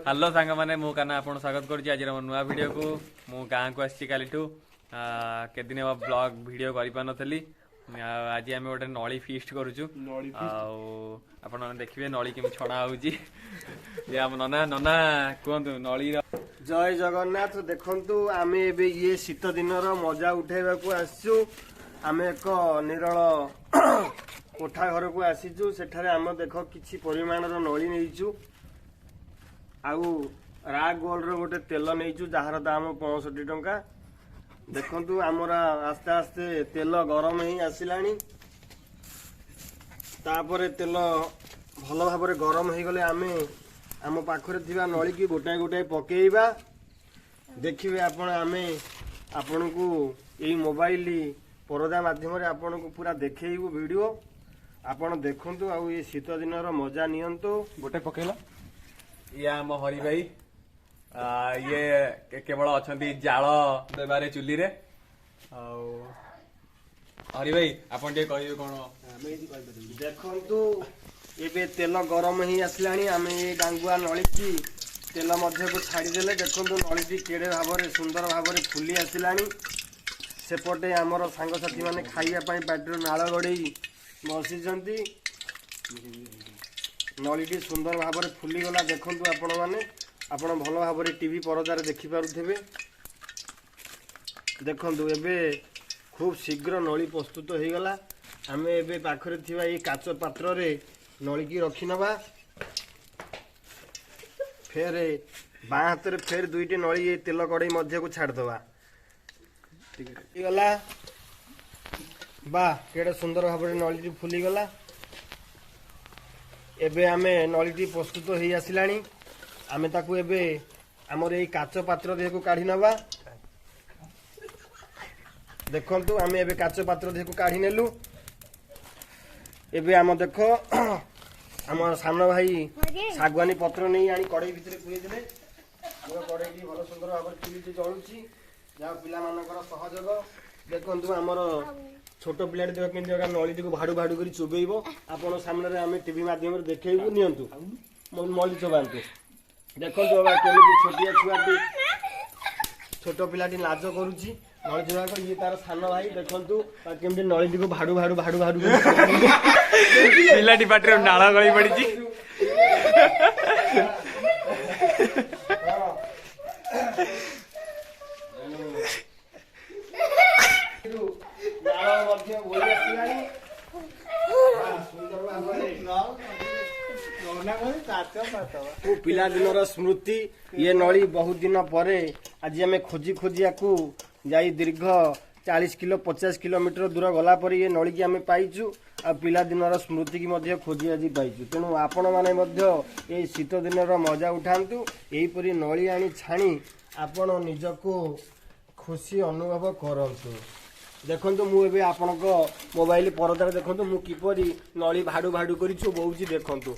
Hello सांग मैंने मु काना आपन स्वागत करुच्ची आज नुआ वीडियो को मु गाँ को आसी कालीठू के दिन हम ब्लॉग वीडियो करि पार नथली आज आम गोटे नली फीस्ट करूचु आपण देखिए नली केमी छणा होउची ये हम नना नना कहतु नली जय जगन्नाथ देखंतु आमे एबे ये शीत दिनर मजा उठाइबा को आसछु आमे एक निरल कोठा घर को आसीचु सेठारे आम देख किछि परिमाणर नली नेइचु आउ राग गोल्ड रो गोटे तेल नेइचु जहार दाम 65 टंका देखंतु हमरा आस्ते आस्ते तेल गरम ही आसिलानी तापरे तेल भल भाबरे गरम हो गले आमे आम पाखरे थिबा नली की गोटाए गोटाए पकेइबा देखिबे आपण आमे आपण को एई मोबाइल परदा माध्यम रे आपण को पूरा देखेइबु वीडियो आपण देखंतु आ ये शीत दिनर मजा नियंतु गोटे पकेला ये आम हरि भाई ये केवल अच्छा जाल देवारे चुली रे हरि भाई आपन जे कहियो कोन देखंतु एबे तेल गरम ही आसलानी आमे ये गांगुआ नली की तेल मध्य को छाड़ी देले देखंतु नली केड़े भाबरे सुंदर भाबरे फुली आसलानी सेपटे आमर सांग साथी माने खाइया पई पाटर नाळ गडई बसिचंती नलीटी सुंदर भाबरे फुली गला देखंतु आपण माने आपण भल भाबरे टीवी परदार देखि पारुथेबे देखंतु एबे खूब शीघ्र नली प्रस्तुत हो गला आमे एबे पाखरे थिबा ए काच पात्र रे नली की रखी नबा फेर बाँ हाथ रे फेर दुईटी नली ए तेल कड़ई मध्य को छाड़ दवा गला बा केड़े सुंदर भाबरे नलीटी फुली गला एबे आमे नलीटी प्रस्तुत हो आसिलानी आमे ताकू एबे हमर ए काच पात्र देह को काढी नबा देखंतु आमे एबे काच पात्र देह को काढी नेलु एबे आम देखो आम सामना भाई सागवानी पत्र नहीं आनी कड़ई भितर पुरे देले हम कड़ई भल सुंदर भाबरे चुली जळुची जा पिला मानकर सहयोग देखंतु हमर छोट पिलाटी देख केमती जगह नली को भाड़ू भाड़ू कर चुबेइबो आपण सामने आम टीवी माध्यम देखेबू नियंतु नली चबांतु देखंतु बाबा केमती छोटिया छुआटी छोट पिलाटी लाज करूची नली चबा कर ये तार सान भाई देखंतु केमती नली को भाड़ू भाड़ू भाड़ू भाड़ू पिलाटी पाटर नाळ गळी पड़ीची पिला दिनर स्मृति ये नली बहुत दिन परे आज आम खोजी खोजी याकू जाई दीर्घ 40 किलो 50 किलोमीटर दूर गला पर ये नली की आम पाइचु आ पिला दिनर स्मृति की मध्य खोजी आज पाइचु तेणु आपण माने मध्य ए शीत दिनर मजा उठांतु एहीपरि नली आनी छाणी आपण निजको खुशी अनुभव करंतु देखंतु मु एबे आपनको मोबाइल परदार देखंतु मु किपरि नली भाडू भाडू करिछु बहुची देखंतु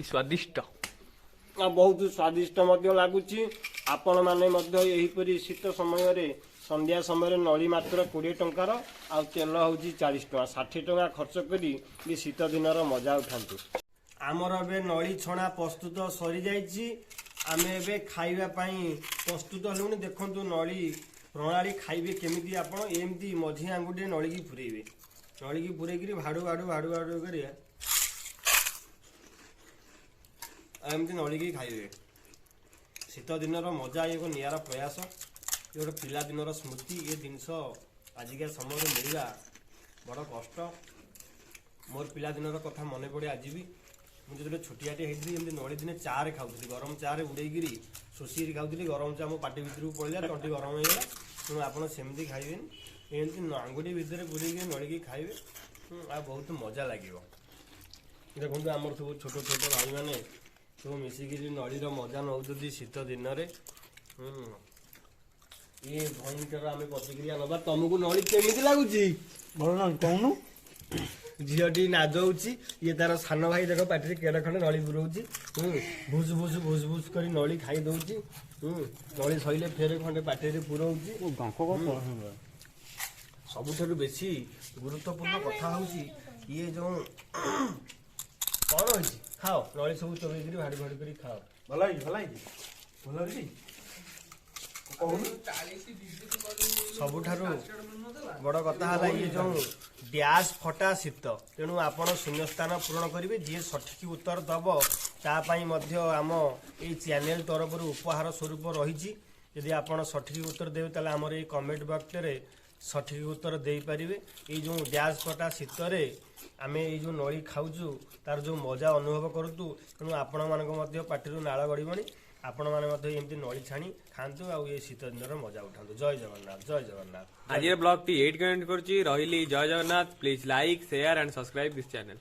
स्वादिष्ट बहुत स्वादिष्ट मध्य लागुची आपण माने मध्य एहीपरि शीत समय रे संध्या समय नली मात्र 20 टंकार आ तेल होची 40 टका 60 टका खर्च करी भी शीत दिनर मजा उठांतु आमर एबे नली छणा प्रस्तुत सरी जाइची आमे एबे खाइबा पई प्रस्तुत हलुनी देखंतु नली प्रणाली खाइबे केमिति आपण एमती मझी आंगुटे नली की पुरेबे नली की पुरे करी भाडू भाडू भाडू भाडू करी एमती नली की खाइबे शीत दिनर मजा एक नियारा प्रयास ये गोटे पिला दिनर स्मृति ये जिनस आजिका समय मिलला बड़ कष्ट मोर पिला दिनर कथा मन पड़े आज भी मुझे छोटियाटे होती एमती नली दिने चारे खाऊली गरम चारे उड़ेगी शोषी खाऊली गरम चा मो पाटी भितर पड़ा तंटी गरम होगा तेणु आप सेमती खाइबे एमती आंगुठी भितर पूरे नड़िकी खाइबे आ बहुत मजा लगे देखो आम सब छोट छोट भाई मैंने सब मिसिकी नलीर मजा नौकरी शीत दिन ये भयंकर आम प्रतिक्रिया नवा तुमको नली केमी लगुच भल कौन झीटी नाचौची ये तार सान भाई देख पाटी केड़ खंडे नली पुराऊँच भुस भुस भुस भुस कर नली खाई दौची नली सैले फेर खंडे पाटी पुराऊँच ସବୁଠାରୁ ବେଶୀ ଗୁରୁତ୍ୱପୂର୍ଣ୍ଣ କଥା ହଉଛି ଇଏ ଯୋଉ କଣ ହେଇଛି ଖାଅ ନଳି ସବୁ ଚୋବେଇକିରି ଭାଡ଼ି ଭାଡ଼ି କରି ଖାଅ। ଭଲ ହେଇଛି ଭଲ ହେଇଛି ଭଲ ହେଇଛି କହୁନୁ। ସବୁଠାରୁ ବଡ଼ କଥା ହେଲା ଇଏ ଯୋଉ ଡ୍ୟାସ୍ ଫଟା ଶୀତ, ତେଣୁ ଆପଣ ଶୂନ୍ୟସ୍ଥାନ ପୂରଣ କରିବେ। ଯିଏ ସଠିକ୍ ଉତ୍ତର ଦେବ ତା ପାଇଁ ମଧ୍ୟ ଆମ ଏଇ ଚ୍ୟାନେଲ ତରଫରୁ ଉପହାର ସ୍ୱରୂପ ରହିଛି। ଯଦି ଆପଣ ସଠିକ୍ ଉତ୍ତର ଦେବେ ତାହେଲେ ଆମର ଏଇ କମେଣ୍ଟ ବକ୍ସରେ ସଠିକ୍ ଉତ୍ତର ଦେଇପାରିବେ। ଏଇ ଯେଉଁ ଡ୍ୟାସ୍ ଫଟା ଶୀତରେ ଆମେ ଏଇ ଯେଉଁ ନଳି ଖାଉଛୁ ତାର ଯେଉଁ ମଜା ଅନୁଭବ କରୁଛୁ, ତେଣୁ ଆପଣମାନଙ୍କ ମଧ୍ୟ ପାଟିରୁ ନାଳ ଗଡ଼ିବଣି। ଆପଣମାନେ ମଧ୍ୟ ଏମିତି ନଳି ଛାଣି ଖାଆନ୍ତୁ ଆଉ ଏ ଶୀତ ଦିନର ମଜା ଉଠାନ୍ତୁ। ଜୟ ଜଗନ୍ନାଥ ଜୟ ଜଗନ୍ନାଥ। ଆଜିର ବ୍ଲଗଟି ଏଇଠି କମେଣ୍ଟ କରୁଛି। ରହିଲି, ଜୟ Jagannath. Please like, share and subscribe this channel.